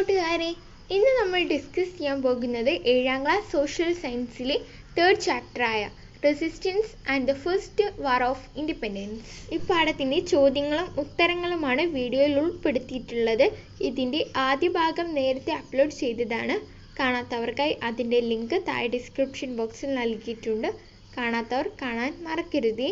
കൂട്ടുകാരെ, ഇന്ന് നമ്മൾ ഡിസ്കസ് ചെയ്യാൻ പോകുന്നത് 7ാം ക്ലാസ് സോഷ്യൽ സയൻസിലെ 3rd ചാപ്റ്ററായ resistance and the first war of independence. ഈ പാഠത്തിൻ്റെ ചോദ്യങ്ങളും ഉത്തരങ്ങളുമാണ് വീഡിയോയിൽ ഉൾപ്പെടുത്തിയിട്ടുള്ളത്. ഇതിൻ്റെ ആദ്യ ഭാഗം നേരത്തെ അപ്ലോഡ് ചെയ്തതാണ്. കാണാത്തവർക്കായി അതിൻ്റെ ലിങ്ക് താഴെ ഡിസ്ക്രിപ്ഷൻ ബോക്സിൽ നൽകിയിട്ടുണ്ട്. കാണാത്തവർ കാണാൻ മറക്കരുത്.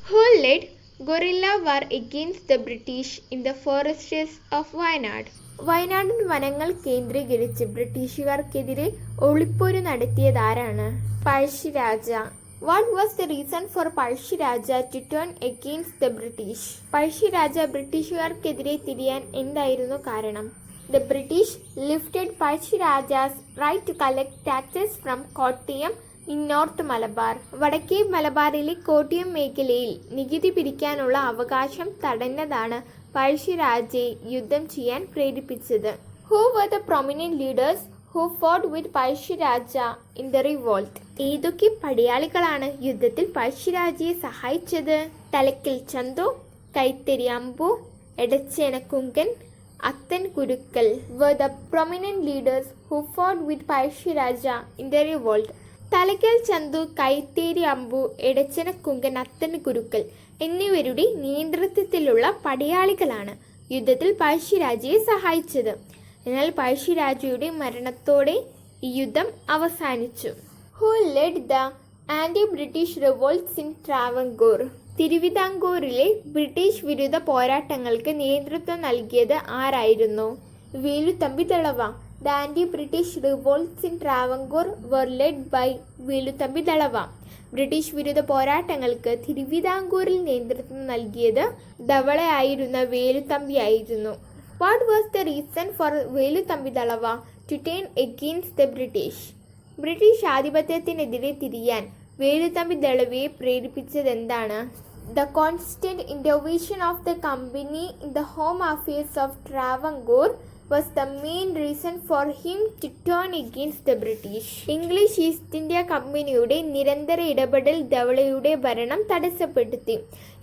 Who led guerrilla war against the British in the forests of Wayanad? വയനാടൻ വനങ്ങൾ കേന്ദ്രീകരിച്ച് ബ്രിട്ടീഷുകാർക്കെതിരെ ഒളിപ്പോര് നടത്തിയതാരാണ്? Pazhassiraja. What was the reason for Pazhassiraja to turn against the British? Pazhassiraja ബ്രിട്ടീഷുകാർക്കെതിരെ തിരിയാൻ എന്തായിരുന്നു കാരണം? The British lifted പഴശ്ശിരാജാ's right to collect taxes from Kottayam in North Malabar. വടക്കേ മലബാറിലെ കോട്ടയം മേഖലയിൽ നികുതി പിരിക്കാനുള്ള അവകാശം തടഞ്ഞതാണ് പഴശ്ശിരാജയെ യുദ്ധം ചെയ്യാൻ പ്രേരിപ്പിച്ചത്. Who were the prominent leaders who fought with Pazhassiraja in the revolt? ഏതൊക്കെ പടയാളികളാണ് യുദ്ധത്തിൽ പഴശ്ശിരാജയെ സഹായിച്ചത്? തലക്കൽ ചന്തു, കൈത്തരി അമ്പു, എടച്ചേനക്കുങ്കൻ, അത്തൻ Kurukkal were the prominent leaders who fought with Pazhassiraja in the revolt. തലക്കൽ Chandu, Kaitheri അമ്പു, എടച്ചനക്കുങ്കൻ, അത്തൻ കുരുക്കൽ എന്നിവരുടെ നേതൃത്വത്തിലുള്ള പടയാളികളാണ് യുദ്ധത്തിൽ പഴശ്ശിരാജയെ സഹായിച്ചത്. എന്നാൽ പഴശ്ശിരാജയുടെ മരണത്തോടെ ഈ യുദ്ധം അവസാനിച്ചു. Who led the anti-British revolts in Travancore? തിരുവിതാംകൂറിലെ ബ്രിട്ടീഷ് വിരുദ്ധ പോരാട്ടങ്ങൾക്ക് നേതൃത്വം നൽകിയത് ആരായിരുന്നു? Veluthampi Dalawa. The anti-British revolts in Travancore were led by Veluthampi Dalawa. British വിരുദ്ധ പോരാട്ടങ്ങൾക്ക് തിരുവിതാംകൂറിൽ നേതൃത്വം നൽകിയത് ധവളയായിരുന്ന വേലുത്തമ്പിയായിരുന്നു. What was the reason for Veluthampi Dalawa to turn against the British? British ആധിപത്യത്തിനെതിരെ തിരിയാൻ വേലുത്തമ്പി ദളവയെ പ്രേരിപ്പിച്ചതെന്താണ്? The constant intervention of the company in the home affairs of Travancore was the main reason for him to turn against the British. English east India കമ്പനിയുടെ നിരന്തര ഇടപെടൽ ധവളയുടെ ഭരണം തടസ്സപ്പെടുത്തി.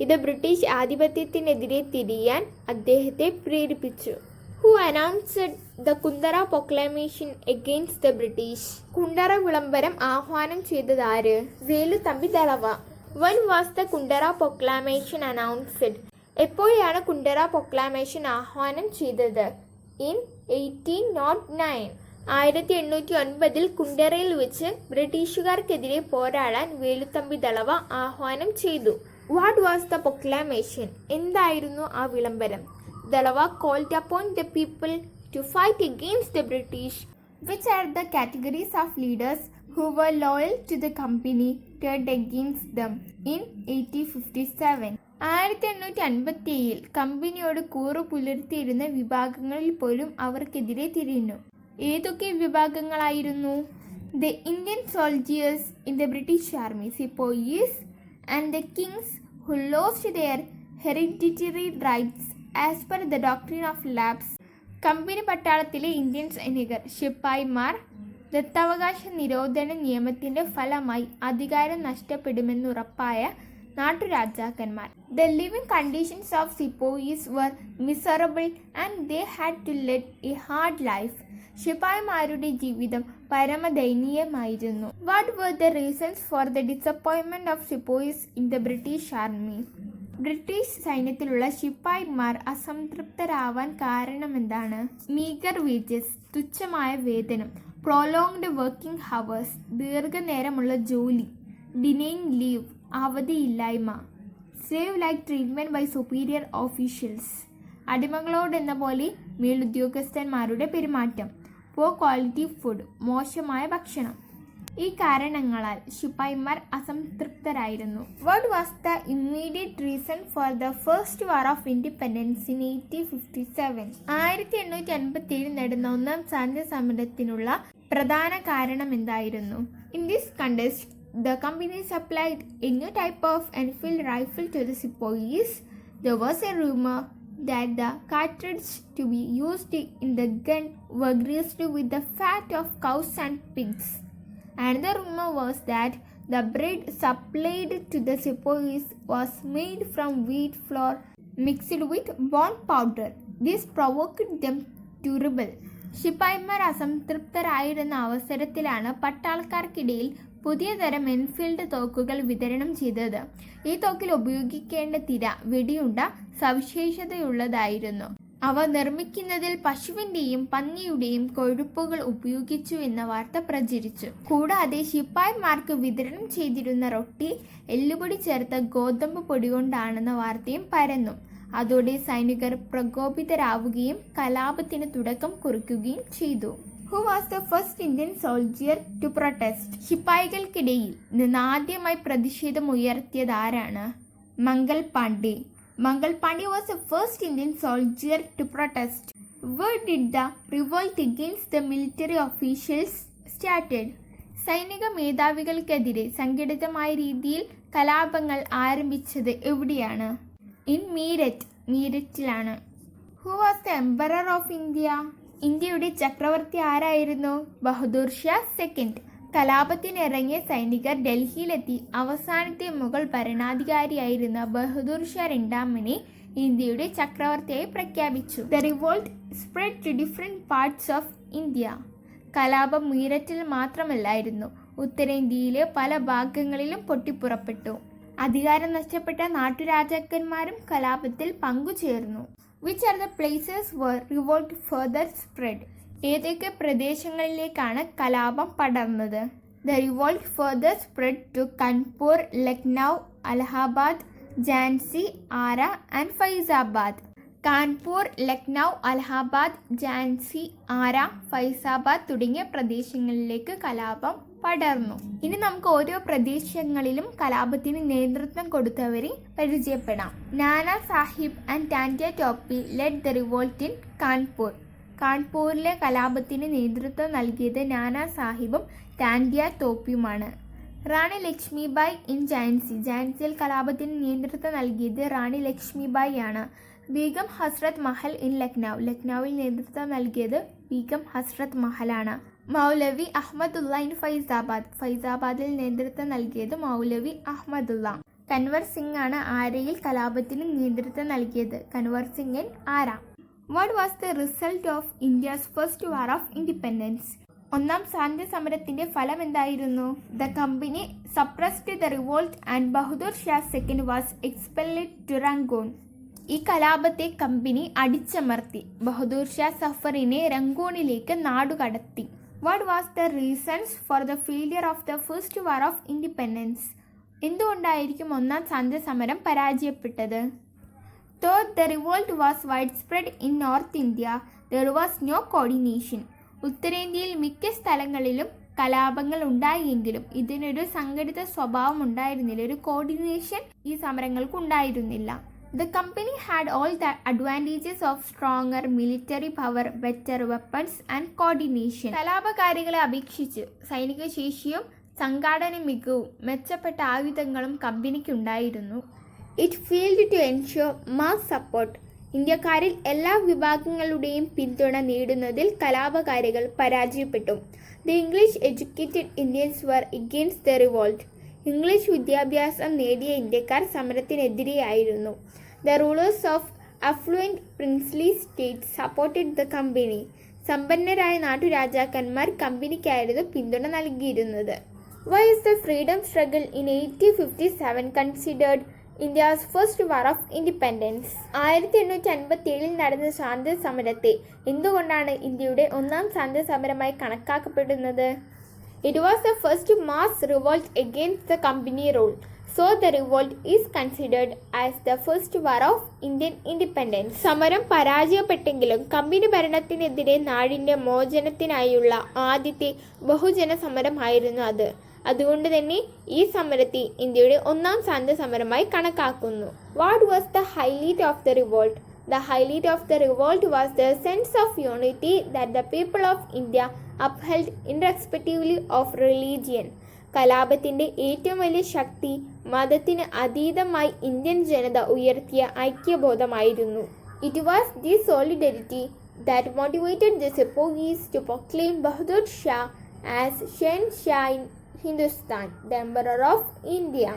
ഇത് ബ്രിട്ടീഷ് ആധിപത്യത്തിനെതിരെ തിരിയാൻ അദ്ദേഹത്തെ പ്രേരിപ്പിച്ചു. Who announced the Kundara Proclamation against the British? Kundara വിളംബരം ആഹ്വാനം ചെയ്തത് ആര്? Velu Thampi Dalawa. When was the Kundara Proclamation announced? എപ്പോഴാണ് കുണ്ടറ പ്രൊക്ലാമേഷൻ ആഹ്വാനം ചെയ്തത്? In 1809. 1809 കുണ്ടറയിൽ വെച്ച് ബ്രിട്ടീഷുകാർക്കെതിരെ പോരാടാൻ വേലുത്തമ്പി ദളവ ആഹ്വാനം ചെയ്തു. What was the proclamation? എന്തായിരുന്നു ആ വിളംബരം? Dalawa called upon the people to fight against the British. Which are the categories of leaders who were loyal to the company turned against them in 1857? 1857 കമ്പനിയോട് കൂറു പുലർത്തിയിരുന്ന വിഭാഗങ്ങളിൽ പോലും അവർക്കെതിരെ തിരിഞ്ഞു. ഏതൊക്കെ വിഭാഗങ്ങളായിരുന്നു? The Indian soldiers in the British Army, Sepoys, and the kings who lost their hereditary rights as per the doctrine of lapse. Company പട്ടാളത്തിലെ Indian സൈനികർ, ശിപ്പായിമാർ, ദത്തവകാശ നിരോധന നിയമത്തിന്റെ ഫലമായി അധികാരം നഷ്ടപ്പെടുമെന്നുറപ്പായ നാട്ടുരാജാക്കന്മാർ. The living conditions of sepoys were miserable and they had to lead a hard life. ശിപ്പായിമാരുടെ ജീവിതം പരമദയനീയമായിരുന്നു. What were the reasons for the disappointment of sepoys in the British Army? British സൈന്യത്തിലുള്ള ശിപ്പായിമാർ അസംതൃപ്തരാവാൻ കാരണമെന്താണ്? മീഗർ വേജസ്, തുച്ഛമായ വേതനം, prolonged working hours, ദീർഘനേരമുള്ള ജോലി, denying leave, അവധിയില്ലായ്മ, slave like treatment by superior officials, അടിമകളോടെന്ന പോലെ മേലുദ്യോഗസ്ഥന്മാരുടെ പെരുമാറ്റം, poor quality food, മോശമായ ഭക്ഷണം. ഈ കാരണങ്ങളാൽ ശിപ്പായിമാർ അസംതൃപ്തരായിരുന്നു. What was the immediate reason for the first war of independence in 1857? 1857 നടന്ന ഒന്നാം സ്വാതന്ത്ര്യ സമരത്തിനുള്ള പ്രധാന കാരണം എന്തായിരുന്നു? In this contest, the company supplied a new type of Enfield rifle to the sepoys. There was a rumor that the cartridges to be used in the gun were greased with the fat of cows and pigs. Another rumor was that the bread supplied to the sepoys was made from wheat flour mixed with bone powder. This provoked them to rebel. ശിപ്പായിമാർ അസംതൃപ്തരായിരുന്ന അവസരത്തിലാണ് പട്ടാളക്കാർക്കിടയിൽ പുതിയ തരം Enfield തോക്കുകൾ വിതരണം ചെയ്തത്. ഈ തോക്കിൽ ഉപയോഗിക്കേണ്ട തിര വെടിയുണ്ട സവിശേഷതയുള്ളതായിരുന്നു. അവ നിർമ്മിക്കുന്നതിൽ പശുവിന്റെയും പന്നിയുടെയും കൊഴുപ്പുകൾ ഉപയോഗിച്ചു എന്ന വാർത്ത പ്രചരിച്ചു. കൂടാതെ ശിപ്പായിമാർക്ക് വിതരണം ചെയ്തിരുന്ന റൊട്ടി എല്ലുപൊടി ചേർത്ത ഗോതമ്പ് പൊടി കൊണ്ടാണെന്ന വാർത്തയും പരന്നു. അതോടെ സൈനികർ പ്രകോപിതരാവുകയും കലാപത്തിന് തുടക്കം കുറിക്കുകയും ചെയ്തു. Who was the first Indian soldier to protest? ശിപ്പായികൾക്കിടയിൽ നിന്ന് ആദ്യമായി പ്രതിഷേധം ഉയർത്തിയത് ആരാണ്? Mangal Pandey. Mangal Pandey was the first Indian soldier to protest. Where did the revolt against the military officials started? സൈനിക മേധാവികൾക്കെതിരെ സംഘടിതമായ രീതിയിൽ കലാപങ്ങൾ ആരംഭിച്ചത് എവിടെയാണ്? In മീരറ്റിലാണ്. Who was the emperor of India? ഇന്ത്യയുടെ ചക്രവർത്തി ആരായിരുന്നു? ബഹദൂർ ഷാ സെക്കൻഡ്. കലാപത്തിനിറങ്ങിയ സൈനികർ ഡൽഹിയിലെത്തി അവസാനത്തെ മുഗൾ ഭരണാധികാരിയായിരുന്ന ബഹദൂർ ഷാ രണ്ടാമനെ ഇന്ത്യയുടെ ചക്രവർത്തിയായി പ്രഖ്യാപിച്ചു. The revolt spread to different parts of India. കലാപം മീററ്റിൽ മാത്രമല്ലായിരുന്നു, ഉത്തരേന്ത്യയിലെ പല ഭാഗങ്ങളിലും പൊട്ടിപ്പുറപ്പെട്ടു. അധികാരം നഷ്ടപ്പെട്ട നാട്ടുരാജാക്കന്മാരും കലാപത്തിൽ പങ്കുചേർന്നു. Which are the places where revolt further spread? ഏതൊക്കെ പ്രദേശങ്ങളിലേക്കാണ് കലാപം പടർന്നത്? The revolt further spread to Kanpur, Lucknow, Allahabad, Jhansi, Arrah and Faizabad. Kanpur, Lucknow, Allahabad, Jhansi, Arrah, Faizabad തുടങ്ങിയ പ്രദേശങ്ങളിലേക്ക് കലാപം പടർന്നു. ഇനി നമുക്ക് ഓരോ പ്രദേശങ്ങളിലും കലാപത്തിന് നേതൃത്വം കൊടുത്തവരെ പരിചയപ്പെടാം. Nana Sahib and Tantia Tope led the revolt in Kanpur. കാൺപൂരിലെ കലാപത്തിന് നേതൃത്വം നൽകിയത് നാനാ സാഹിബും ടാൻഡ്യ തോപ്പിയുമാണ്. റാണി ലക്ഷ്മിബായ് ഇൻ ഝാൻസി. ഝാൻസിയിൽ കലാപത്തിന് നേതൃത്വം നൽകിയത് റാണി ലക്ഷ്മിബായി ആണ്. ബീഗം ഹസ്രത്ത് മഹൽ ഇൻ ലക്നൗ. ലക്നൌവിൽ നേതൃത്വം നൽകിയത് ബീഗം ഹസ്രത്ത് മഹലാണ്. മൗലവി അഹമ്മദുള്ള ഇൻ ഫൈസാബാദ്. ഫൈസാബാദിൽ നേതൃത്വം നൽകിയത് മൗലവി അഹമ്മദുള്ള. കൻവർ സിംഗ് ആണ് ആരയിൽ കലാപത്തിന് നേതൃത്വം നൽകിയത്. കൻവർ സിംഗ് ഇൻ ആര. What was the result of India's first war of independence? ഒന്നാം സ്വാതന്ത്ര്യ സമരത്തിന്റെ ഫലം എന്തായിരുന്നു? The company suppressed the revolt and Bahadur Shah II was expelled to Rangoon. ഈ കലാപത്തെ കമ്പനി അടിച്ചമർത്തി. ബഹദൂർ ഷാ സഫറിനെ റംഗൂണിലേക്ക് നാടുകടത്തി. What was the reasons for the failure of the first war of independence? എന്തുകൊണ്ടായിരിക്കും ഒന്നാം സ്വാതന്ത്ര്യ സമരം പരാജയപ്പെട്ടത്? Though the revolt was widespread in North India, there was no coordination. ഉത്തരേന്ത്യയിൽ മിക്ക സ്ഥലങ്ങളിലും കലാപങ്ങൾ ഉണ്ടായെങ്കിലും ഇതിനൊരു സംഘടിത സ്വഭാവം ഉണ്ടായിരുന്നില്ല, ഒരു കോർഡിനേഷൻ ഈ സമരങ്ങൾക്ക് ഉണ്ടായിരുന്നില്ല. The company had all the advantages of stronger military power, better weapons and coordination. കലാപകാരികളെ അപേക്ഷിച്ച് സൈനിക ശേഷിയും സംഘാടന മികവും മെച്ചപ്പെട്ട ആയുധങ്ങളും കമ്പനിക്കുണ്ടായിരുന്നു. It failed to ensure mass support. ഇന്ത്യക്കാരിൽ എല്ലാ വിഭാഗങ്ങളുടെയും പിന്തുണ നേടുന്നതിൽ കലാപകാരികൾ പരാജയപ്പെട്ടു. The English educated Indians were against the revolt. English വിദ്യാഭ്യാസം നേടിയ ഇന്ത്യക്കാർ സമരത്തിനെതിരെയായിരുന്നു. The rulers of affluent princely states supported the company. സമ്പന്നരായ നാട്ടുരാജാക്കന്മാർ കമ്പനിക്കായിരുന്നു പിന്തുണ നൽകിയിരുന്നത്. Why is the freedom struggle in 1857 considered India's first war of independence? 1857 നടന്ന സ്വാതന്ത്ര്യ സമരത്തെ എന്തുകൊണ്ടാണ് ഇന്ത്യയുടെ ഒന്നാം സ്വാതന്ത്ര്യ സമരമായി കണക്കാക്കപ്പെടുന്നത്? It was the first mass revolt against the company rule. So the revolt is considered as the first war of Indian independence. സമരം പരാജയപ്പെട്ടെങ്കിലും company ഭരണത്തിനെതിരെ നാടിൻ്റെ മോചനത്തിനായുള്ള ആദ്യത്തെ ബഹുജന സമരമായിരുന്നു അത്. അതുകൊണ്ട് തന്നെ ഈ സമരത്തെ ഇന്ത്യയുടെ ഒന്നാം സ്വാതന്ത്ര്യ സമരമായി കണക്കാക്കുന്നു. What was the highlight of the revolt? The highlight of the revolt was the sense of unity that the people of India upheld irrespectively of religion. കലാപത്തിൻ്റെ ഏറ്റവും വലിയ ശക്തി മതത്തിന് അതീതമായി ഇന്ത്യൻ ജനത ഉയർത്തിയ ഐക്യബോധമായിരുന്നു. It was this solidarity that motivated the Sepoys to proclaim Bahadur Shah as Shen Shah in Hindustan, the Emperor of India.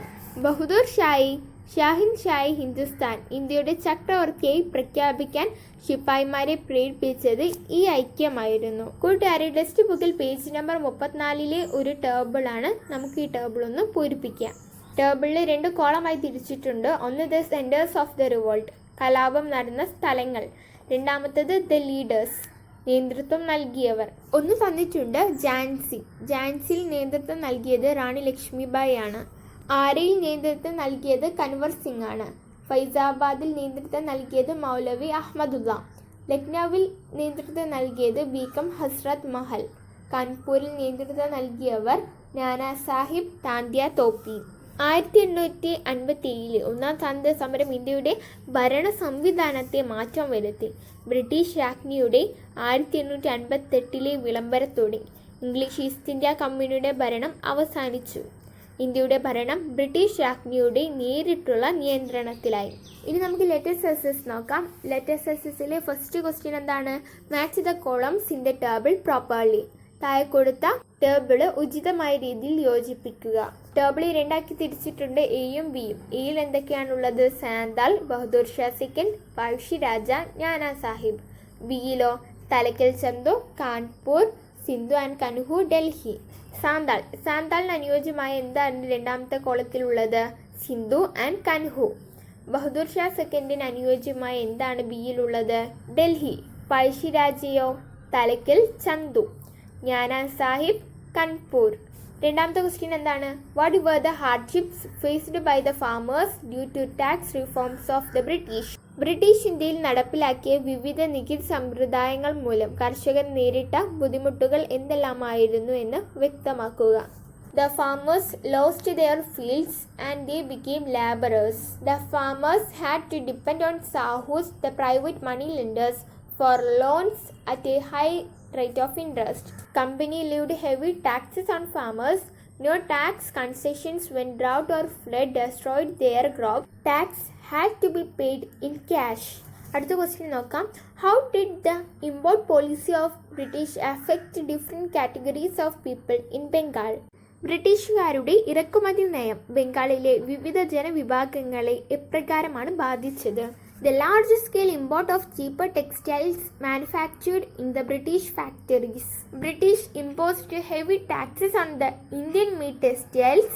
Bahadur ഷായെ ഷാഹിൻഷായി ഹിന്ദുസ്ഥാൻ ഇന്ത്യയുടെ ചക്രവർത്തിയായി പ്രഖ്യാപിക്കാൻ ശിപ്പായിമാരെ പ്രേരിപ്പിച്ചത് ഈ ഐക്യമായിരുന്നു. കൂട്ടുകാരെ, ടെക്സ്റ്റ് ബുക്കിൽ പേജ് നമ്പർ 34 ഒരു ടേബിളാണ്. നമുക്ക് ഈ ടേബിൾ ഒന്ന് പൂരിപ്പിക്കാം. ടേബിളിൽ 2 കോളമായി തിരിച്ചിട്ടുണ്ട്. ഒന്ന് the centres of the revolt, കലാപം നടന്ന സ്ഥലങ്ങൾ. രണ്ടാമത്തേത് ദ ലീഡേഴ്സ്, നേതൃത്വം നൽകിയവർ. ഒന്ന് തന്നിട്ടുണ്ട് ഝാൻസി. ഝാൻസിയിൽ നേതൃത്വം നൽകിയത് റാണി ലക്ഷ്മിബായി ആണ്. ആരയിൽ നേതൃത്വം നൽകിയത് കൻവർ സിംഗ് ആണ്. ഫൈസാബാദിൽ നേതൃത്വം നൽകിയത് മൗലവി അഹമ്മദുള്ള. ലക്നൌവിൽ നേതൃത്വം നൽകിയത് ബീഗം ഹസ്രത്ത് മഹൽ. കാൺപൂരിൽ നേതൃത്വം നൽകിയവർ നാനാ സാഹിബ് താന്ത്യ തോപ്പി. 1857 ഒന്നാം സ്വാതന്ത്ര്യ സമരം ഇന്ത്യയുടെ ഭരണ സംവിധാനത്തെ മാറ്റം വരുത്തി. ബ്രിട്ടീഷ് രാജ്ഞിയുടെ 1858 വിളംബരത്തോടെ ഇംഗ്ലീഷ് ഈസ്റ്റ് ഇന്ത്യ കമ്പനിയുടെ ഭരണം അവസാനിച്ചു. ഇന്ത്യയുടെ ഭരണം ബ്രിട്ടീഷ് രാജ്ഞിയുടെ നേരിട്ടുള്ള നിയന്ത്രണത്തിലായി. ഇനി നമുക്ക് ലെറ്റേഴ്സ് എസ്എസ് നോക്കാം. ലെറ്റേഴ്സ് എസ്എസിലെ ഫസ്റ്റ് ക്വസ്റ്റ്യൻ എന്താണ്? Match the columns in the table properly. താഴെ കൊടുത്ത ടേബിള് ഉചിതമായ രീതിയിൽ യോജിപ്പിക്കുക. ടേബിളിൽ 2ആക്കി തിരിച്ചിട്ടുണ്ട്, എയും ബിയും. എയിൽ എന്തൊക്കെയാണുള്ളത്? Santhal, Bahadur Shah second, Pazhassi Raja, Nana Sahib. ബിയിലോ തലക്കൽ Chandu, Kanpur, Sindhu and കൻഹു, Delhi. സാന്താളിന് അനുയോജ്യമായ എന്താണ് രണ്ടാമത്തെ കോളത്തിലുള്ളത്? സിന്ധു ആൻഡ് കൻഹു. ബഹദൂർ ഷാ സെക്കൻഡിന് അനുയോജ്യമായ എന്താണ് ബിയിലുള്ളത്? ഡൽഹി. പഴശ്ശി രാജയോ? തലക്കൽ ചന്തു. നാനാ സാഹിബ്, കാൺപൂർ. രണ്ടാമത്തെ ക്വസ്റ്റ്യൻ എന്താണ്? What were the hardships faced by the farmers due to tax reforms of the British. British ഇന്ത്യയിൽ നടപ്പിലാക്കിയ വിവിധ നികുതി സമ്പ്രദായങ്ങൾ മൂലം കർഷകർ നേരിട്ട ബുദ്ധിമുട്ടുകൾ എന്തെല്ലാമായിരുന്നു എന്ന് വ്യക്തമാക്കുക. The farmers lost their fields and they became laborers. The farmers had to depend on sahus, the private money lenders, for loans at a high rate of interest. Company levied heavy taxes on farmers. No tax concessions when drought or flood destroyed their crop. Tax had to be paid in cash. അടുത്ത question നോക്കാം. How did the import policy of British affect different categories of people in Bengal? ബ്രിട്ടീഷുകാരുടെ ഇറക്കുമതി നയം ബംഗാളിലെ വിവിധ ജനവിഭാഗങ്ങളെ എപ്രകാരമാണ് ബാധിച്ചത്? The large-scale import of cheaper textiles manufactured in the British factories. British imposed heavy taxes on the Indian made textiles.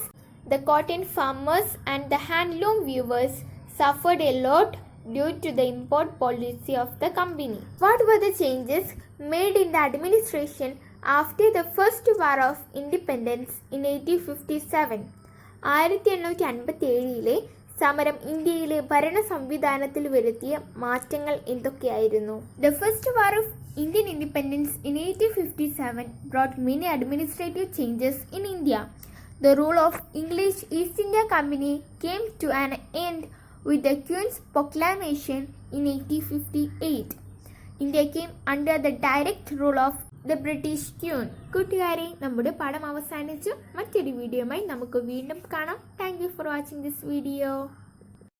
The cotton farmers and the handloom weavers suffered a lot due to the import policy of the company. What were the changes made in the administration after the First War of Independence in 1857? 1857 സമരം ഇന്ത്യയിലെ ഭരണ സംവിധാനത്തിൽ വരുത്തിയ മാറ്റങ്ങൾ എന്തൊക്കെയായിരുന്നു? The First War of Indian Independence in 1857 brought many administrative changes in India. The rule of English East India Company came to an end with the Queen's Proclamation in 1858. India came under the direct rule of the British Queen. കൂട്ടുകാരെ, നമ്മുടെ പാഠം അവസാനിച്ചു. മറ്റൊരു വീഡിയോയുമായി നമുക്ക് വീണ്ടും കാണാം. Thank you for watching this video.